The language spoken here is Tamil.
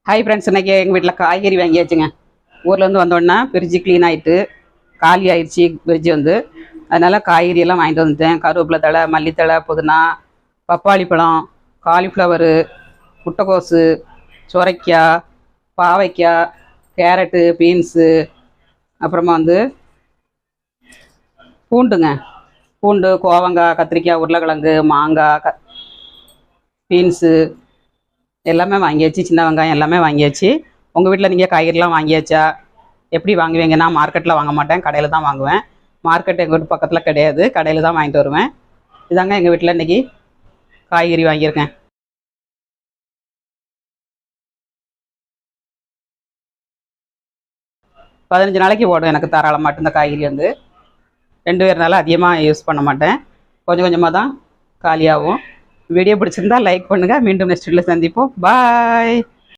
ஹாய் ஃப்ரெண்ட்ஸ், இன்றைக்கி எங்கள் வீட்டில் காய்கறி வாங்கியாச்சுங்க. ஊர்லேருந்து வந்தோடனே ஃப்ரிட்ஜு க்ளீன் ஆகிட்டு காலி ஆயிடுச்சு ஃப்ரிட்ஜு வந்து. அதனால் காய்கறியெல்லாம் வாங்கிட்டு வந்துட்டேன். கருவேப்பிலை தழை, மல்லித்தழை, புதினா, பப்பாளி பழம், காலிஃப்ளவரு, முட்டைக்கோசு, சுரைக்காய், பாவைக்காய், கேரட்டு, பீன்ஸு, அப்புறமா வந்து பூண்டுங்க. பூண்டு, கோவங்காய், கத்திரிக்காய், உருளைக்கிழங்கு, மாங்காய், பீன்ஸு எல்லாமே வாங்கியாச்சு. சின்ன வெங்காயம் எல்லாமே வாங்கியாச்சு. உங்கள் வீட்டில் நீங்கள் காய்கறிலாம் வாங்கியாச்சா? எப்படி வாங்குவீங்க? நான் மார்க்கெட்டில் வாங்க மாட்டேன், கடையில் தான் வாங்குவேன். மார்க்கெட் எங்கள் வீட்டு பக்கத்தில் கிடையாது, கடையில் தான் வாங்கிட்டு வருவேன். இதாங்க எங்கள் வீட்டில் இன்றைக்கி காய்கறி வாங்கியிருக்கேன். பதினஞ்சு நாளைக்கு ஓடும் எனக்கு தாராளமாட்டு. இந்த காய்கறி வந்து 2 பேர்னால அதிகமாக யூஸ் பண்ண மாட்டேன், கொஞ்சம் கொஞ்சமாக தான் காலியாகும். வீடியோ பிடிச்சிருந்தா லைக் பண்ணுங்கள். மீண்டும் நெக்ஸ்ட் வீடியோவில் சந்திப்போம். பாய்.